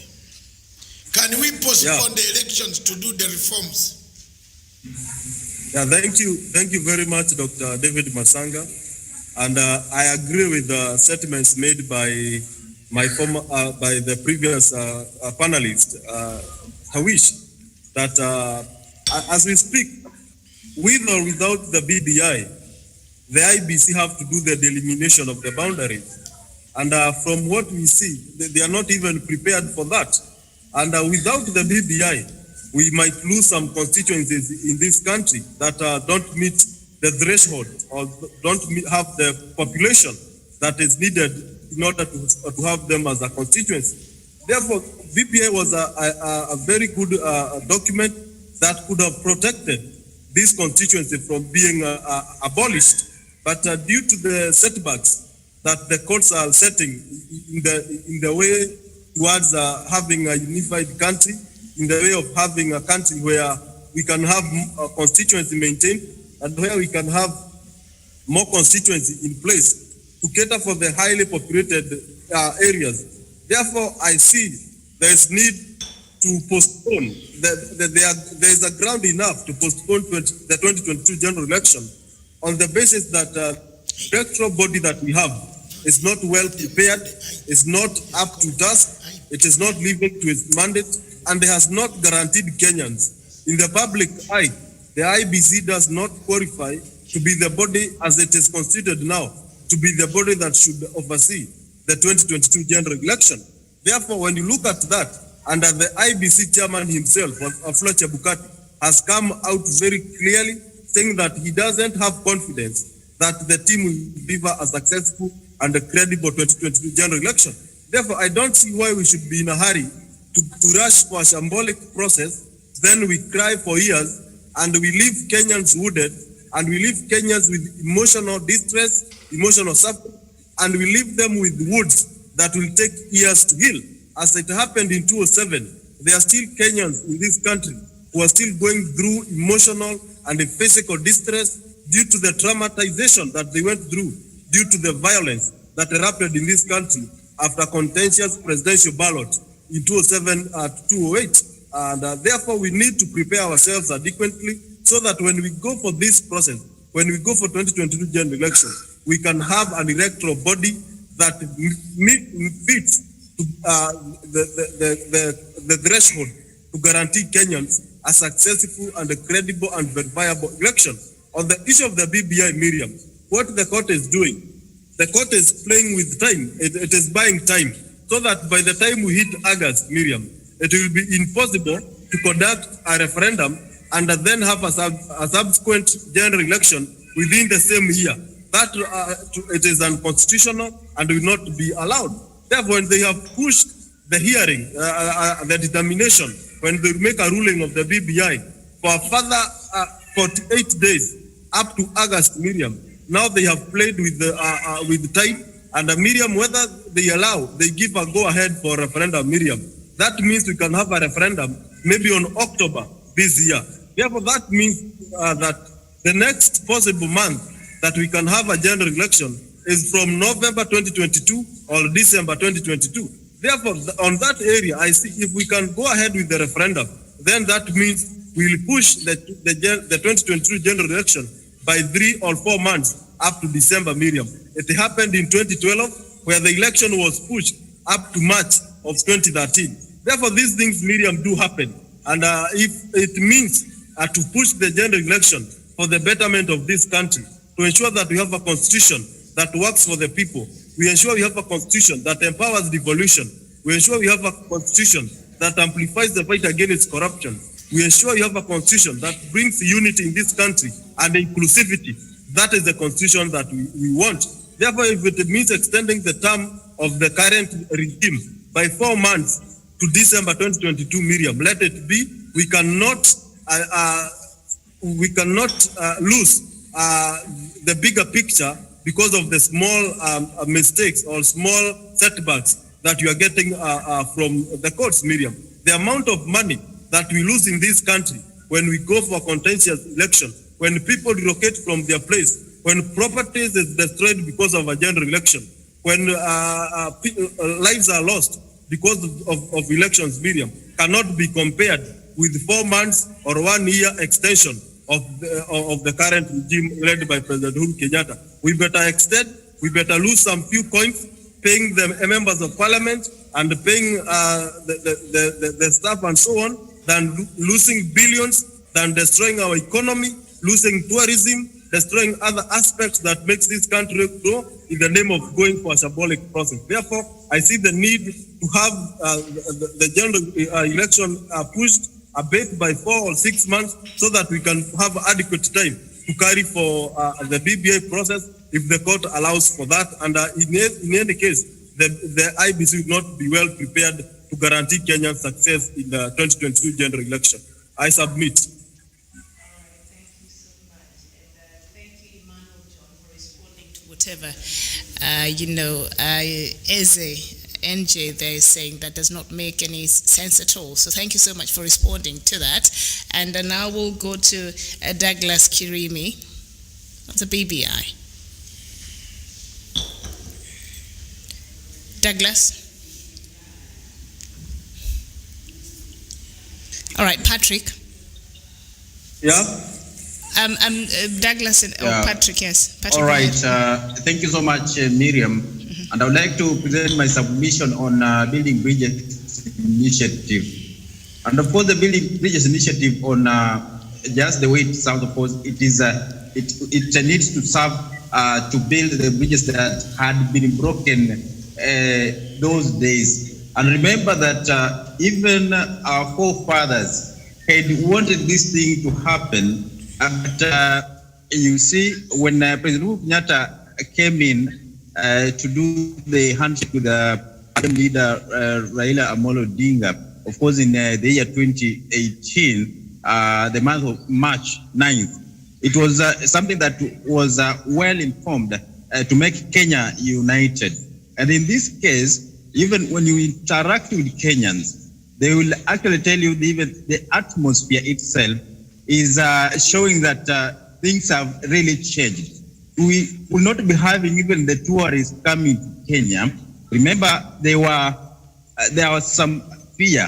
Can we postpone the elections to do the reforms? Yeah, thank you very much, Dr. David Masanga. And I agree with the statements made by by the previous panelist, Hawish, that as we speak, with or without the BBI, the IBC have to do the delimitation of the boundaries. And from what we see, they are not even prepared for that. And without the BBI, we might lose some constituencies in this country that don't meet the threshold or don't have the population that is needed in order to have them as a constituency. Therefore, BBI was a very good document that could have protected this constituency from being abolished. But due to the setbacks that the courts are setting in the way towards having a unified country, in the way of having a country where we can have a constituency maintained and where we can have more constituency in place to cater for the highly populated areas. Therefore, I see there is need to postpone. There is a ground enough to postpone the 2022 general election on the basis that the electoral body that we have is not well prepared, is not up to task, it is not living to its mandate, and it has not guaranteed Kenyans. In the public eye, the IBC does not qualify to be the body as it is considered now, to be the body that should oversee the 2022 general election. Therefore, when you look at that, and the IBC chairman himself, Afla Chebukati, has come out very clearly saying that he doesn't have confidence that the team will deliver a successful and a credible 2022 general election. Therefore, I don't see why we should be in a hurry to rush for a shambolic process. Then we cry for years and we leave Kenyans wounded and we leave Kenyans with emotional distress, emotional suffering, and we leave them with wounds that will take years to heal. As it happened in 2007, there are still Kenyans in this country who are still going through emotional and physical distress due to the traumatization that they went through, due to the violence that erupted in this country after contentious presidential ballot in 2007 to 2008. And therefore, we need to prepare ourselves adequately so that when we go for this process, when we go for 2022 general election, we can have an electoral body that fits the threshold to guarantee Kenyans a successful and a credible and verifiable election. On the issue of the BBI, Miriam, what the court is doing, the court is playing with time. It is buying time so that by the time we hit August, Miriam, it will be impossible to conduct a referendum and then have a subsequent general election within the same year. That it is unconstitutional and will not be allowed. Therefore, when they have pushed the hearing, the determination, when they make a ruling of the BBI for a further 48 days, up to August, Miriam. Now they have played with time, and Miriam, whether they give a go-ahead for referendum, Miriam. That means we can have a referendum maybe on October this year. Therefore, that means that the next possible month that we can have a general election is from November 2022 or December 2022. Therefore, on that area, I see if we can go ahead with the referendum, then that means we'll push the 2022 general election by 3 or 4 months up to December, Miriam. It happened in 2012, where the election was pushed up to March of 2013. Therefore, these things, Miriam, do happen. And if it means to push the general election for the betterment of this country, to ensure that we have a constitution that works for the people, we ensure we have a constitution that empowers devolution, we ensure we have a constitution that amplifies the fight against corruption, we ensure we have a constitution that brings unity in this country and inclusivity. That is the constitution that we want. Therefore, if it means extending the term of the current regime by 4 months to December 2022, Miriam, let it be. We cannot lose the bigger picture because of the small mistakes or small setbacks that you are getting from the courts, Miriam. The amount of money that we lose in this country when we go for contentious election, when people relocate from their place, when properties is destroyed because of a general election, when lives are lost because of elections, Miriam, cannot be compared with 4 months or 1 year extension of the current regime led by President Uhuru Kenyatta. We better extend, we better lose some few coins, paying the members of parliament and paying the staff and so on, than losing billions, than destroying our economy, losing tourism, destroying other aspects that makes this country grow in the name of going for a symbolic process. Therefore, I see the need to have the general election pushed a bit by 4 or 6 months so that we can have adequate time to carry for the BBI process if the court allows for that. And in any case, the IBC will not be well prepared to guarantee Kenya's success in the 2022 general election. I submit. Whatever, as a NJ there is saying that does not make any sense at all. So thank you so much for responding to that. And now we'll go to Douglas Kirimi of the BBI. Douglas? All right, Patrick? Yeah? Douglas or Patrick, yes. Patrick, all right. Thank you so much, Miriam. Mm-hmm. And I would like to present my submission on Building Bridges Initiative. And of course, the Building Bridges Initiative on just the way it sounds, of course, it is it needs to serve to build the bridges that had been broken those days. And remember that even our forefathers had wanted this thing to happen. But you see, when President Uhuru Kenyatta came in to do the handshake with the leader Raila Amolo Odinga, of course, in the year 2018, the month of March 9th, it was something that was well informed to make Kenya united. And in this case, even when you interact with Kenyans, they will actually tell you even the atmosphere itself is showing that things have really changed. We will not be having even the tourists coming to Kenya. Remember, there was some fear.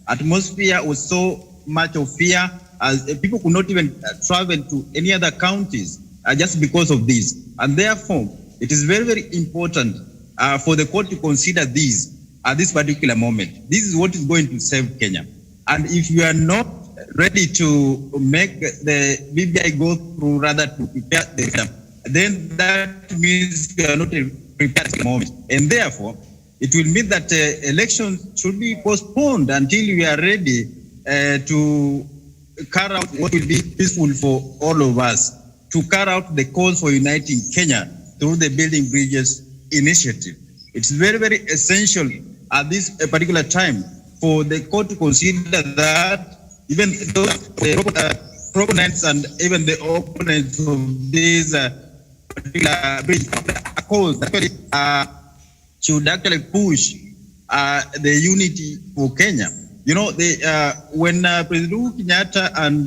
Atmosphere was so much of fear as people could not even travel to any other counties just because of this. And therefore, it is very, very important for the court to consider this at this particular moment. This is what is going to save Kenya. And if you are not ready to make the BBI go through, rather to prepare the exam, then that means you are not prepared at the moment. And therefore, it will mean that elections should be postponed until we are ready to carry out what will be peaceful for all of us, to carry out the cause for uniting Kenya through the Building Bridges Initiative. It's very, very essential at this particular time for the court to consider that even though the proponents and even the opponents of these particular bridge calls actually should actually push the unity for Kenya. You know, when President Uhuru Kenyatta and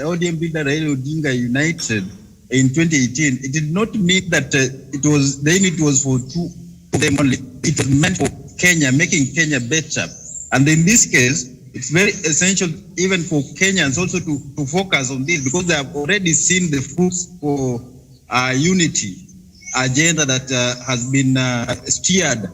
ODM leader Raila Odinga united in 2018, it did not mean that the unity was for two of them only. It was meant for Kenya, making Kenya better. And in this case, it's very essential even for Kenyans also to focus on this, because they have already seen the fruits for unity agenda that has been steered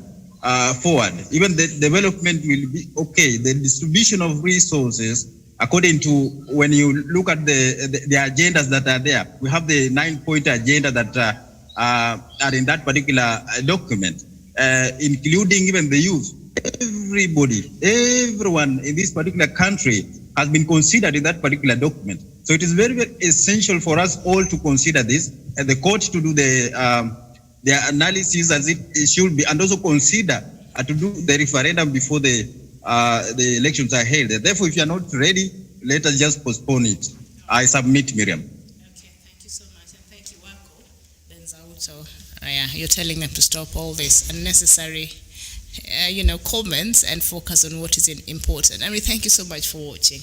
forward. Even the development will be okay. The distribution of resources, according to when you look at the agendas that are there, we have the 9-point agenda that are in that particular document, including even the youth. Everybody, everyone in this particular country has been considered in that particular document. So it is very, very essential for us all to consider this, and the court to do their analysis as it should be, and also consider to do the referendum before the elections are held. Therefore, if you are not ready, let us just postpone it. I submit, Miriam. Okay, thank you so much, and thank you, Wako Benzauto. You're telling them to stop all this unnecessary comments and focus on what is important. I mean, thank you so much for watching.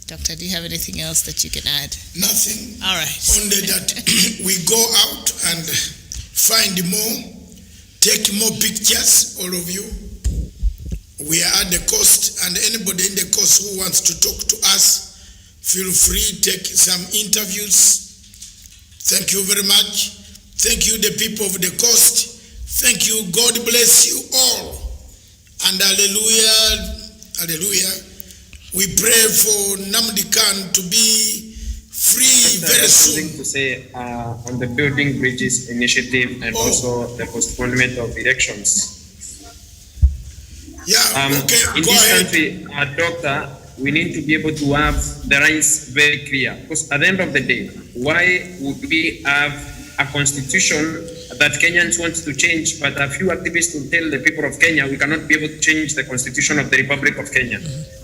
Doctor, do you have anything else that you can add? Nothing. All right. Only that we go out and find more, take more pictures, all of you. We are at the coast, and anybody in the coast who wants to talk to us, feel free, take some interviews. Thank you very much. Thank you, the people of the coast. Thank you. God bless you all. And hallelujah, hallelujah. We pray for Nnamdi Kanu to be free very soon. Something to say on the Building Bridges initiative and also the postponement of elections. Yeah, okay, in go this ahead. country, Doctor, we need to be able to have the lines very clear. Because at the end of the day, why would we have a constitution that Kenyans want to change, but a few activists will tell the people of Kenya we cannot be able to change the constitution of the Republic of Kenya?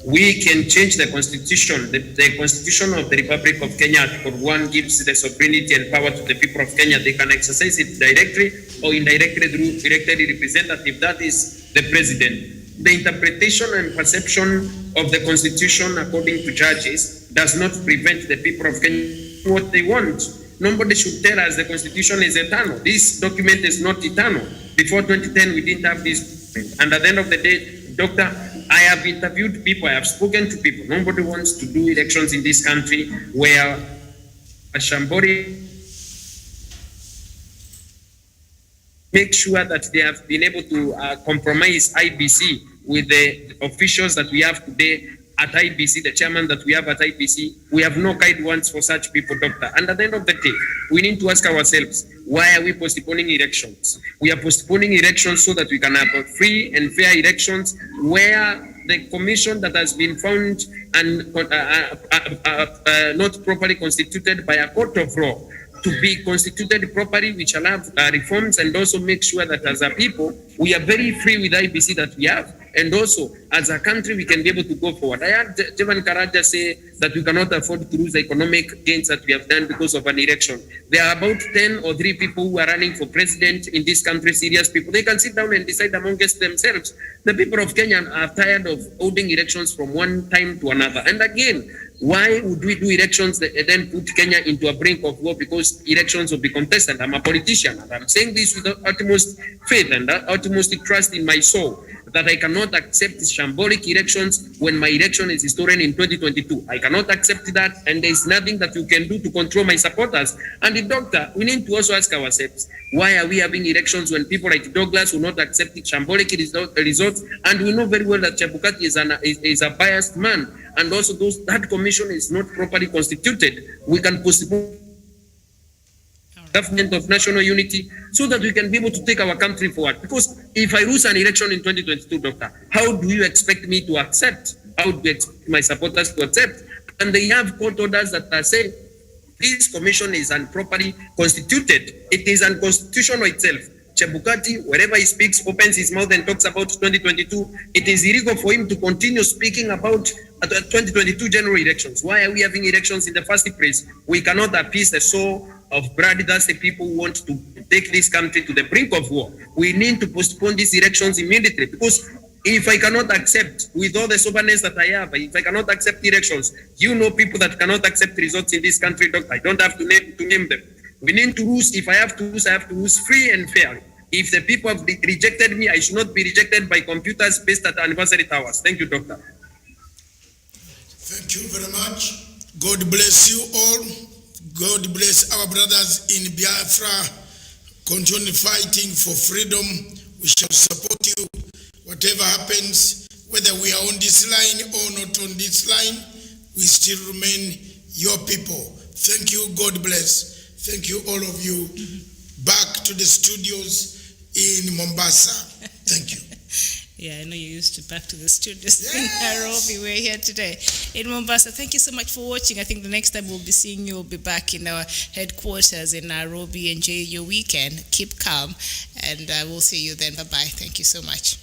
We can change the constitution. The constitution of the Republic of Kenya, Article 1, gives the sovereignty and power to the people of Kenya. They can exercise it directly or indirectly through elected representative. That is the president. The interpretation and perception of the constitution, according to judges, does not prevent the people of Kenya what they want. Nobody should tell us the constitution is eternal. This document is not eternal. Before 2010, we didn't have this. And at the end of the day, Doctor, I have interviewed people, I have spoken to people. Nobody wants to do elections in this country where a Shambori make sure that they have been able to compromise IBC with the officials that we have today at IBC, the chairman that we have at IBC. We have no guidance for such people, Doctor. And at the end of the day, we need to ask ourselves, why are we postponing elections? We are postponing elections so that we can have free and fair elections where the commission that has been found and not properly constituted by a court of law to be constituted properly, which allow reforms, and also make sure that as a people, we are very free with IBC that we have. And also, as a country, we can be able to go forward. I heard Jevan Karaja say that we cannot afford to lose the economic gains that we have done because of an election. There are about 10 or 3 people who are running for president in this country, serious people. They can sit down and decide amongst themselves. The people of Kenya are tired of holding elections from one time to another. And again, why would we do elections that then put Kenya into a brink of war? Because elections will be contested. I'm a politician, and I'm saying this with the utmost faith and utmost trust in my soul, that I cannot accept shambolic elections when my election is stolen in 2022. I cannot accept that, and there is nothing that you can do to control my supporters. And the Doctor, we need to also ask ourselves, why are we having elections when people like Douglas will not accept shambolic results? And we know very well that Chebukati is a biased man, and also that commission is not properly constituted. We can postpone government of national unity so that we can be able to take our country forward. Because if I lose an election in 2022, Doctor, how do you expect me to accept? How do you expect my supporters to accept? And they have court orders that are saying this commission is improperly constituted. It is unconstitutional itself. Chebukati, wherever he speaks, opens his mouth and talks about 2022, it is illegal for him to continue speaking about 2022 general elections. Why are we having elections in the first place? We cannot appease the soul of bloodthirsty people who want to take this country to the brink of war. We need to postpone these elections immediately, because if I cannot accept, with all the soberness that I have, if I cannot accept elections, you know people that cannot accept results in this country, Doctor. I don't have to name them. We need to lose. If I have to lose, I have to lose free and fairly. If the people have rejected me, I should not be rejected by computers based at anniversary towers. Thank you, Doctor. Thank you very much. God bless you all. God bless our brothers in Biafra. Continue fighting for freedom. We shall support you. Whatever happens, whether we are on this line or not on this line, we still remain your people. Thank you. God bless. Thank you, all of you. Back to the studios in Mombasa. Thank you. Yeah, I know you're used to back to the studios in Nairobi. We're here today in Mombasa. Thank you so much for watching. I think the next time we'll be seeing you, we'll be back in our headquarters in Nairobi. Enjoy your weekend. Keep calm. And we'll see you then. Bye-bye. Thank you so much.